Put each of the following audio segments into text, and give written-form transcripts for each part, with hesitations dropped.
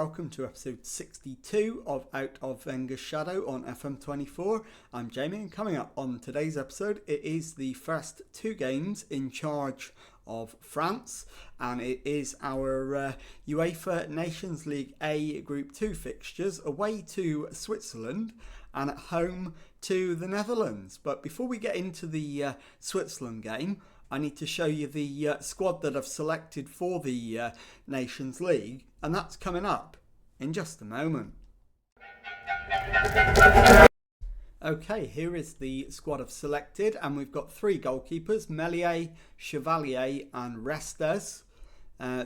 welcome to episode 62 of Out of Wenger's Shadow on FM24. I'm Jamie, and coming up on today's episode, it is the first two games in charge of France, and it is our UEFA Nations League A Group 2 fixtures away to Switzerland and at home to the Netherlands. But before we get into the Switzerland game, I need to show you the squad that I've selected for the Nations League, and that's coming up in just a moment. Okay, here is the squad I've selected, and we've got three goalkeepers, Meslier, Chevalier and Restes.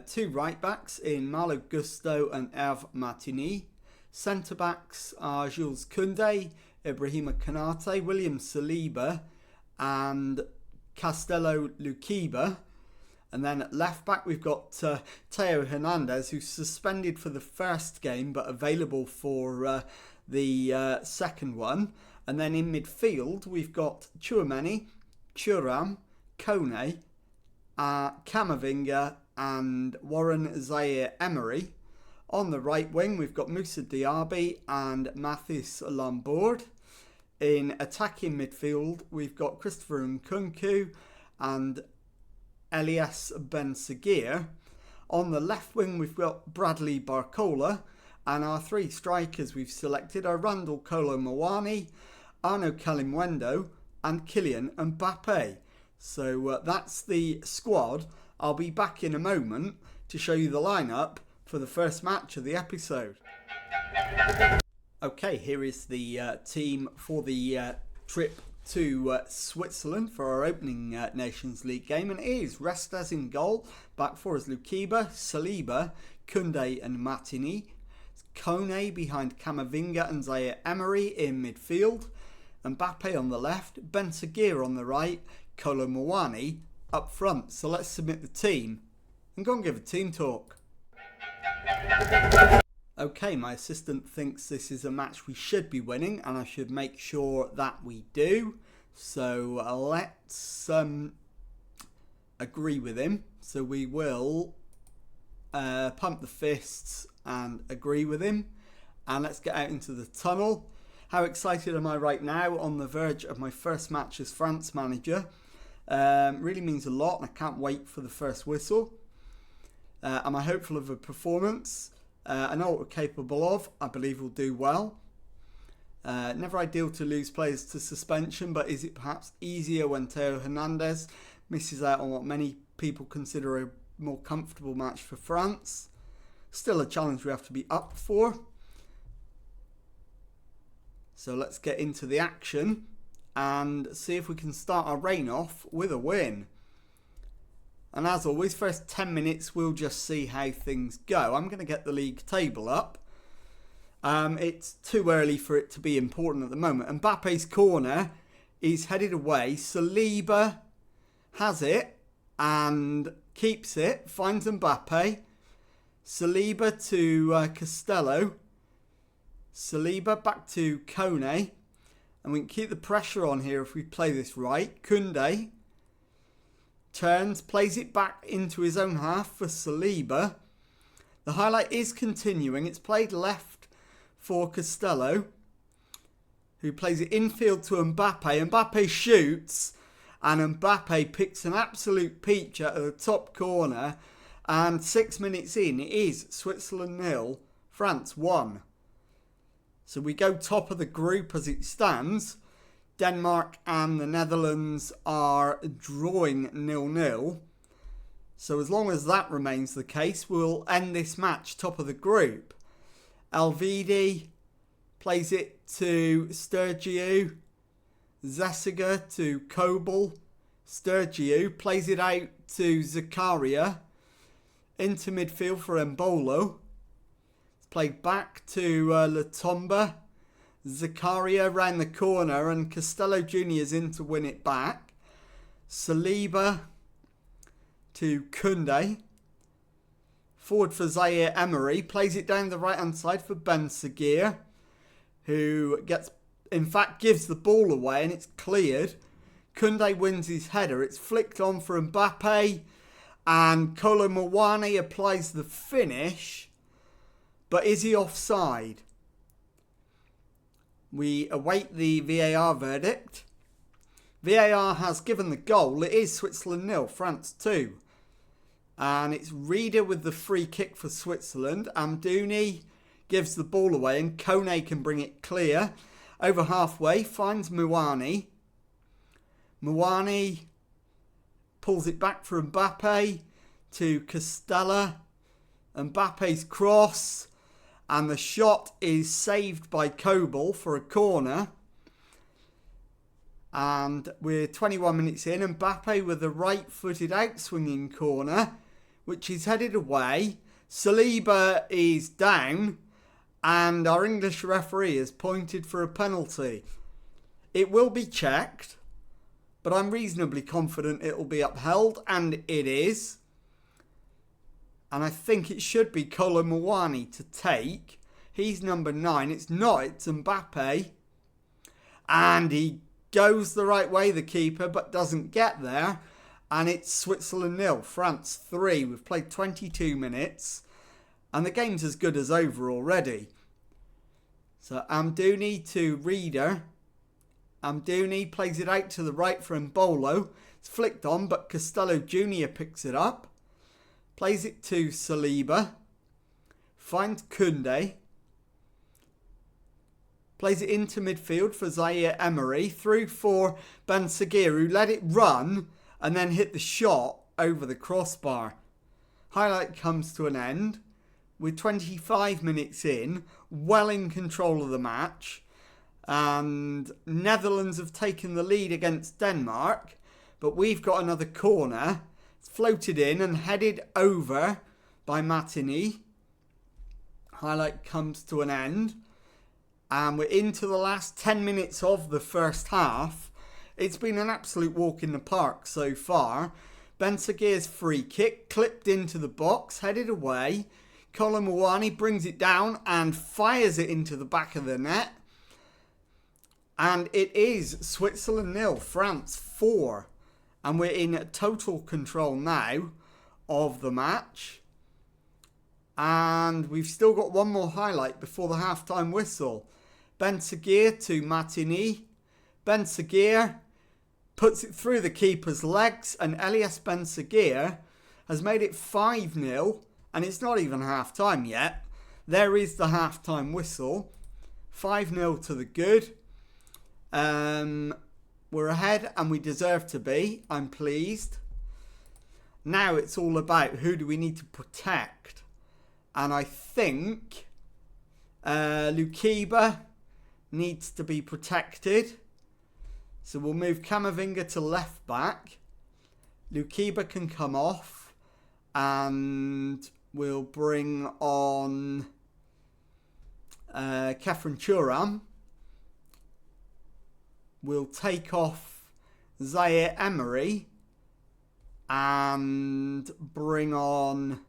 Two right backs in Malo Gusto and Hervé Martini. Centre backs are Jules Koundé, Ibrahima Konate, William Saliba and Castello Luquiba. And then at left back we've got Theo Hernandez, who's suspended for the first game but available for the second one. And then in midfield we've got Tchouameni, Thuram, Kone, Camavinga and Warren Zaire-Emery. On the right wing we've got Moussa Diaby and Mathis Lambourd. In attacking midfield, we've got Christopher Nkunku and Elias Ben Seguir. On the left wing, we've got Bradley Barcola. And our three strikers we've selected are Randall Kolo Muani, Arnaud Kalimwendo and Kylian Mbappe. So that's the squad. I'll be back in a moment to show you the lineup for the first match of the episode. Okay, here is the team for the trip to Switzerland for our opening Nations League game. And it is Restes in goal. Back four is Luquiba, Saliba, Koundé and Martini. Kone behind Camavinga and Zaire-Emery in midfield. Mbappe on the left, Ben Seguir on the right, Kolo Muani up front. So let's submit the team and go and give a team talk. Okay, my assistant thinks this is a match we should be winning, and I should make sure that we do. So let's agree with him. So we will pump the fists and agree with him. And let's get out into the tunnel. How excited am I right now on the verge of my first match as France manager? Really means a lot, and I can't wait for the first whistle. Am I hopeful of a performance? I know what we're capable of. I believe we'll do well. Never ideal to lose players to suspension, but is it perhaps easier when Theo Hernandez misses out on what many people consider a more comfortable match for France? Still a challenge we have to be up for. So let's get into the action and see if we can start our reign off with a win. And as always, first 10 minutes, we'll just see how things go. I'm going to get the league table up. It's too early for it to be important at the moment. Mbappe's corner is headed away. Saliba has it and keeps it. Finds Mbappe. Saliba to Castello. Saliba back to Kone. And we can keep the pressure on here if we play this right. Koundé turns, plays it back into his own half for Saliba. The highlight is continuing. It's played left for Castello, who plays it infield to Mbappe. Mbappe shoots, and Mbappe picks an absolute peach out of the top corner. And 6 minutes in, it is Switzerland 0, France 1. So we go top of the group as it stands. Denmark and the Netherlands are drawing 0-0. So as long as that remains the case, we'll end this match top of the group. Elvedi plays it to Sturgiu. Zesiger to Kobel. Sturgiu plays it out to Zakaria. Into midfield for Embolo. It's played back to Latomba. Zakaria round the corner and Castello Jr.'s in to win it back. Saliba to Koundé. Forward for Zaire-Emery. Plays it down the right hand side for Ben Seguir, who gives the ball away and it's cleared. Koundé wins his header. It's flicked on for Mbappe and Kolo Muani applies the finish. But is he offside? We await the VAR verdict. VAR has given the goal. It is Switzerland 0, France 2. And it's Rieder with the free kick for Switzerland. Amdouni gives the ball away and Kone can bring it clear. Over halfway, finds Muani. Muani pulls it back for Mbappe to Castella. Mbappe's cross. And the shot is saved by Kobel for a corner. And we're 21 minutes in. Mbappe with a right-footed out-swinging corner, which is headed away. Saliba is down. And our English referee has pointed for a penalty. It will be checked, but I'm reasonably confident it will be upheld, and it is. And I think it should be Kolo Muani to take. He's number 9. It's not, it's Mbappe. And he goes the right way, the keeper, but doesn't get there. And it's Switzerland 0, France 3. We've played 22 minutes. And the game's as good as over already. So Amdouni to Rieder. Amdouni plays it out to the right for Mbolo. It's flicked on, but Costello Jr. picks it up. Plays it to Saliba. Finds Koundé. Plays it into midfield for Zaire Emery. Through for Ben Seguir, who let it run and then hit the shot over the crossbar. Highlight comes to an end. We're 25 minutes in, well in control of the match. And Netherlands have taken the lead against Denmark. But we've got another corner. It's floated in and headed over by Martini. Highlight comes to an end. And we're into the last 10 minutes of the first half. It's been an absolute walk in the park so far. Ben Seguir's free kick clipped into the box, headed away. Kolo Muani brings it down and fires it into the back of the net. And it is Switzerland 0, France 4. And we're in total control now of the match. And we've still got one more highlight before the halftime whistle. Ben Seguir to Martini. Ben Seguir puts it through the keeper's legs. And Elias Ben Seguir has made it 5-0. And it's not even half-time yet. There is the half-time whistle. 5-0 to the good. We're ahead and we deserve to be. I'm pleased. Now it's all about who do we need to protect. And I think Lukiba needs to be protected. So we'll move Camavinga to left back. Lukiba can come off. And we'll bring on Kefren Thuram. We'll take off Zaire Emery and bring on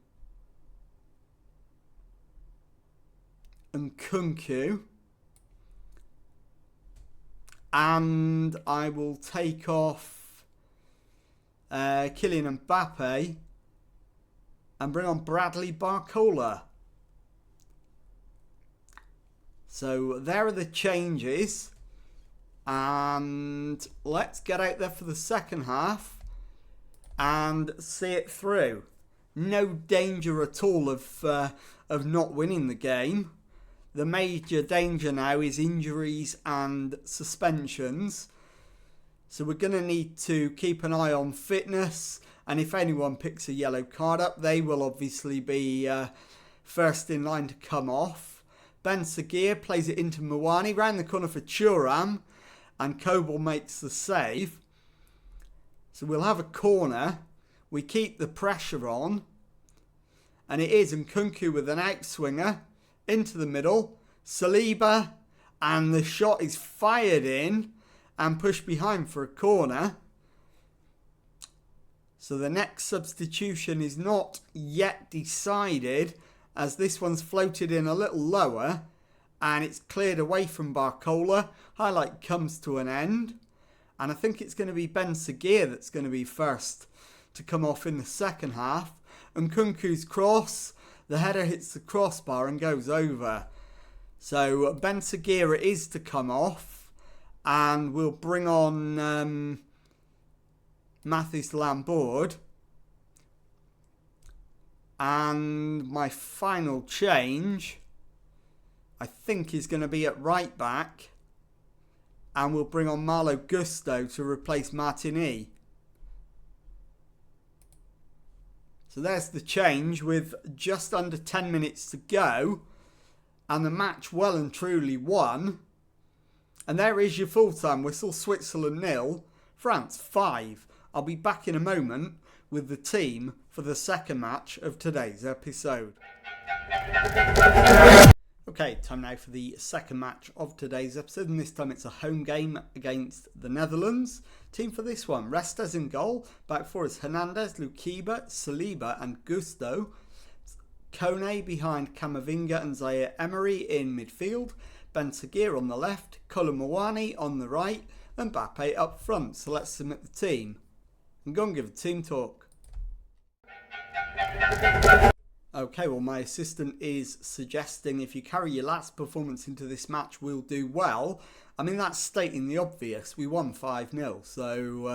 Nkunku. And I will take off Kylian Mbappe and bring on Bradley Barcola. So there are the changes. And let's get out there for the second half and see it through. No danger at all of not winning the game. The major danger now is injuries and suspensions. So we're going to need to keep an eye on fitness. And if anyone picks a yellow card up, they will obviously be first in line to come off. Ben Seguir plays it into Muani, round the corner for Thuram. And Kobel makes the save. So we'll have a corner. We keep the pressure on. And it is Nkunku with an outswinger. Into the middle. Saliba. And the shot is fired in. And pushed behind for a corner. So the next substitution is not yet decided. As this one's floated in a little lower. And it's cleared away from Barcola. Highlight comes to an end. And I think it's going to be Ben Seguir that's going to be first to come off in the second half. Nkunku's cross. The header hits the crossbar and goes over. So Benseguir is to come off, and we'll bring on Mathis Lambourd. And my final change, I think, is going to be at right back. And we'll bring on Malo Gusto to replace Martini. So there's the change with just under 10 minutes to go. And the match well and truly won. And there is your full-time whistle. Switzerland 0, France 5. I'll be back in a moment with the team for the second match of today's episode. Okay, time now for the second match of today's episode, and this time it's a home game against the Netherlands. Team for this one: Restes in goal, back four is Hernandez, Lukiba, Saliba and Gusto. Kone behind Camavinga and Zaire Emery in midfield, Benseguir on the left, Colomouani on the right, and Mbappe up front. So let's submit the team and go and give a team talk. Okay, well, my assistant is suggesting if you carry your last performance into this match, we'll do well. I mean, that's stating the obvious. We won 5-0. So,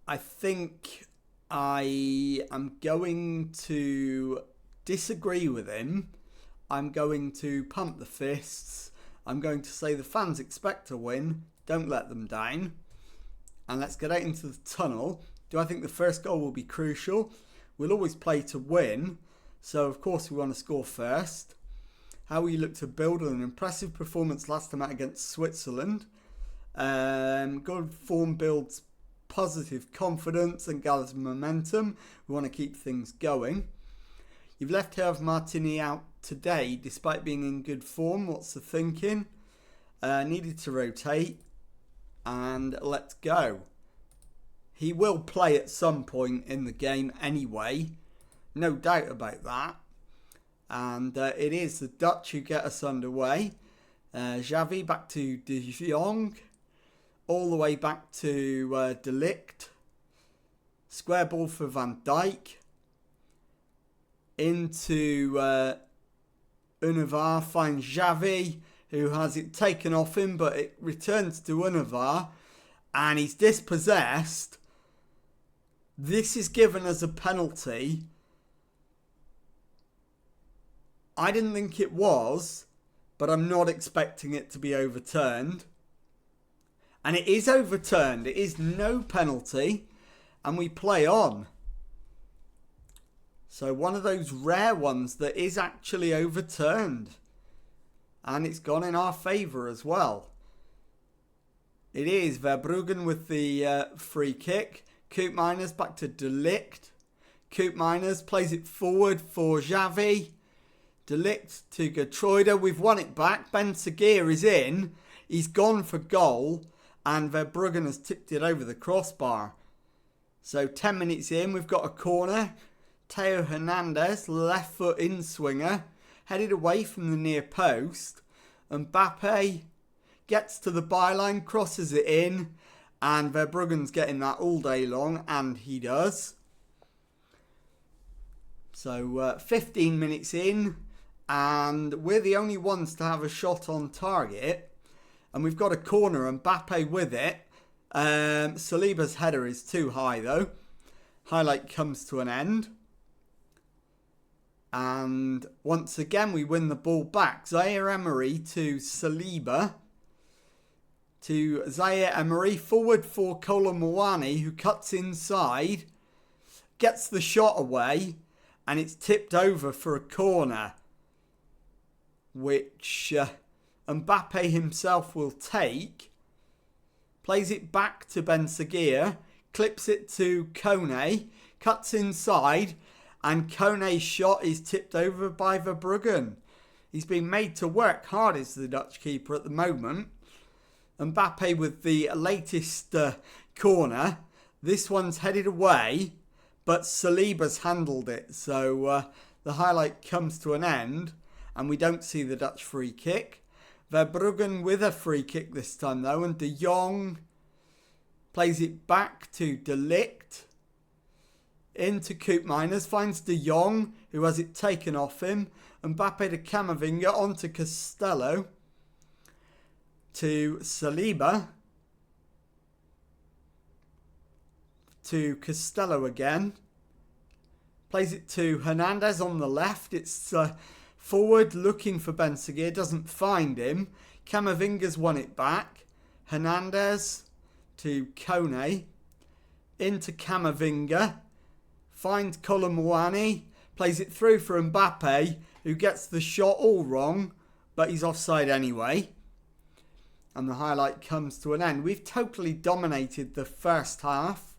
I think I am going to disagree with him. I'm going to pump the fists. I'm going to say the fans expect a win. Don't let them down. And let's get out into the tunnel. Do I think the first goal will be crucial? We'll always play to win, so of course we want to score first. How we look to build on an impressive performance last time out against Switzerland. Good form builds positive confidence and gathers momentum. We want to keep things going. You've left Hervé Martini out today despite being in good form. What's the thinking? Needed to rotate, and let's go. He will play at some point in the game anyway. No doubt about that. And it is the Dutch who get us underway. Xavi back to De Jong. All the way back to De Ligt. Square ball for Van Dijk. Into Univar. Finds Xavi, who has it taken off him, but it returns to Univar. And he's dispossessed. This is given as a penalty. I didn't think it was, but I'm not expecting it to be overturned. And it is overturned. It is no penalty. And we play on. So one of those rare ones that is actually overturned. And it's gone in our favour as well. It is Verbruggen with the free kick. Koopmeiners back to De Ligt. Koopmeiners plays it forward for Xavi. De Ligt to Gertruida. We've won it back. Benseguir is in. He's gone for goal. And Verbruggen has tipped it over the crossbar. So 10 minutes in, we've got a corner. Theo Hernandez, left foot in swinger. Headed away from the near post. Mbappe gets to the byline, crosses it in. And Verbruggen's getting that all day long, and he does. So 15 minutes in, and we're the only ones to have a shot on target. And we've got a corner, Mbappe with it. Saliba's header is too high though. Highlight comes to an end. And once again we win the ball back. Zaire Emery to Saliba. To Zaire Emery, forward for Colomouani, who cuts inside, gets the shot away, and it's tipped over for a corner, which Mbappe himself will take. Plays it back to Benseguir, clips it to Kone, cuts inside, and Kone's shot is tipped over by Verbruggen. He's been made to work hard as the Dutch keeper at the moment. Mbappe with the latest corner. This one's headed away, but Saliba's handled it. So the highlight comes to an end, and we don't see the Dutch free kick. Verbruggen with a free kick this time though, and De Jong plays it back to De Ligt. into Koopmeiners, finds De Jong, who has it taken off him. Mbappe to Camavinga, onto Costello, to Saliba, to Costello again. Plays it to Hernandez on the left. It's forward looking for Benseguir, doesn't find him. Camavinga's won it back. Hernandez to Kone, into Camavinga, finds Colomwani, plays it through for Mbappe, who gets the shot all wrong, but he's offside anyway. And the highlight comes to an end. We've totally dominated the first half.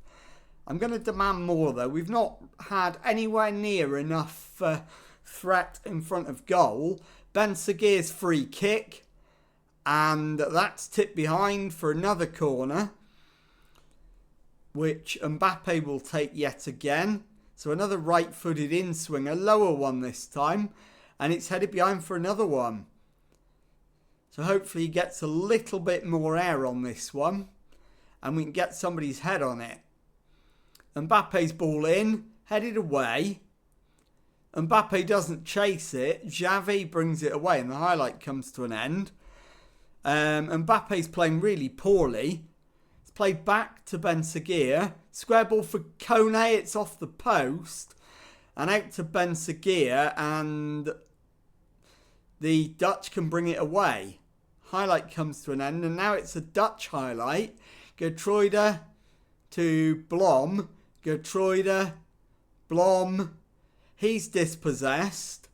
I'm going to demand more though. We've not had anywhere near enough threat in front of goal. Benseguir's free kick, and that's tipped behind for another corner, which Mbappe will take yet again. So another right-footed in-swing, a lower one this time, and it's headed behind for another one. So hopefully he gets a little bit more air on this one, and we can get somebody's head on it. Mbappe's ball in, headed away. Mbappe doesn't chase it. Xavi brings it away, and the highlight comes to an end. Mbappe's playing really poorly. It's played back to Benseguir. Square ball for Kone. It's off the post. And out to Benseguir, and the Dutch can bring it away. Highlight comes to an end, and now it's a Dutch highlight. Gertruida to Blom. Gertruida, Blom. He's dispossessed.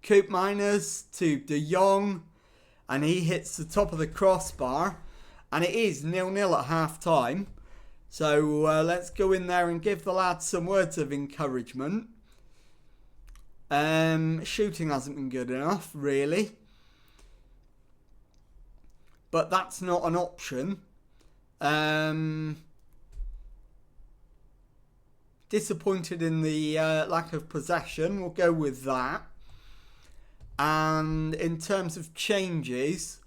Koopmeiners to De Jong, and he hits the top of the crossbar, and it is 0-0 at half time. So let's go in there and give the lads some words of encouragement. Shooting hasn't been good enough, really, but that's not an option. Disappointed in the lack of possession. We'll go with that. And in terms of changes,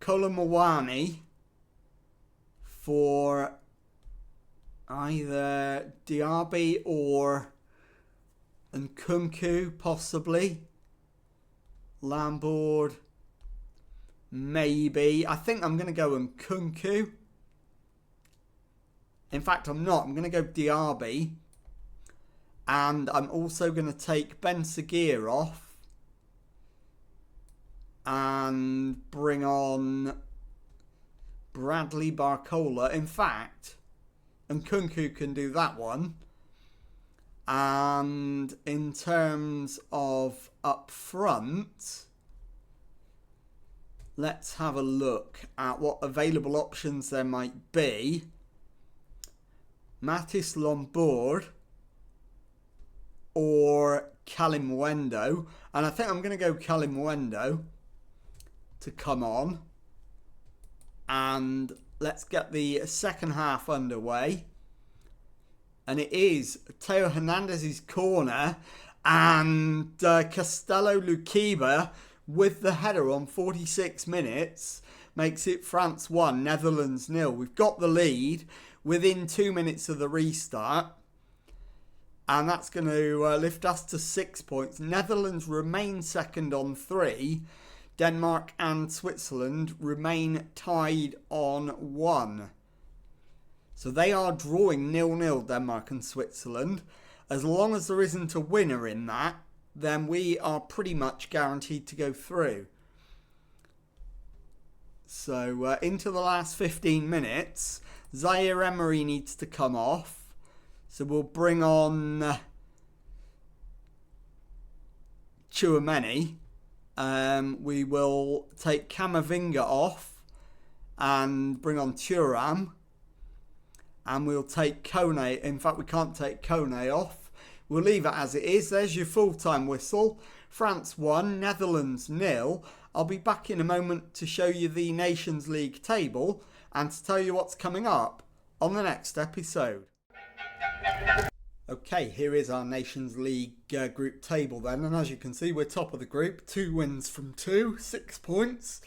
Colomwani for either Diaby or Nkunku, possibly. Lambourd, maybe. I think I'm going to go Nkunku. In fact, I'm not. I'm going to go Diaby. And I'm also going to take Benseguir off and bring on Bradley Barcola. In fact, Nkunku can do that one. And in terms of up front, let's have a look at what available options there might be. Mathis Lombard or Kalimwendo. And I think I'm going to go Kalimwendo to come on. And let's get the second half underway. And it is Theo Hernandez's corner, and Castello Luquiba with the header on 46 minutes makes it France 1, Netherlands 0. We've got the lead within 2 minutes of the restart, and that's going to lift us to 6 points. Netherlands remain second on 3. Denmark and Switzerland remain tied on 1. So they are drawing 0-0, Denmark and Switzerland. As long as there isn't a winner in that, then we are pretty much guaranteed to go through. So into the last 15 minutes, Zaire Emery needs to come off. So we'll bring on Tchouameni. We will take Camavinga off and bring on Thuram. And we'll take Kone. In fact, we can't take Kone off. We'll leave it as it is. There's your full-time whistle. France 1, Netherlands 0. I'll be back in a moment to show you the Nations League table and to tell you what's coming up on the next episode. Okay, here is our Nations League group table then. And as you can see, we're top of the group. 2 wins from 2, 6 points.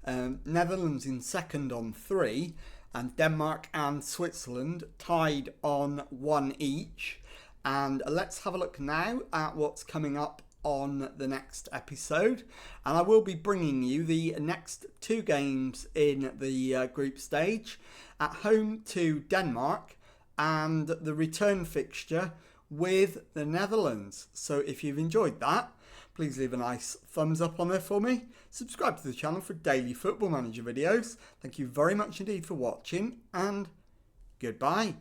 Netherlands in second on 3. and Denmark and Switzerland tied on 1 each. And let's have a look now at what's coming up on the next episode, and I will be bringing you the next 2 games in the group stage, at home to Denmark and the return fixture with the Netherlands. So if you've enjoyed that, please leave a nice thumbs up on there for me. Subscribe to the channel for daily Football Manager videos. Thank you very much indeed for watching, and goodbye.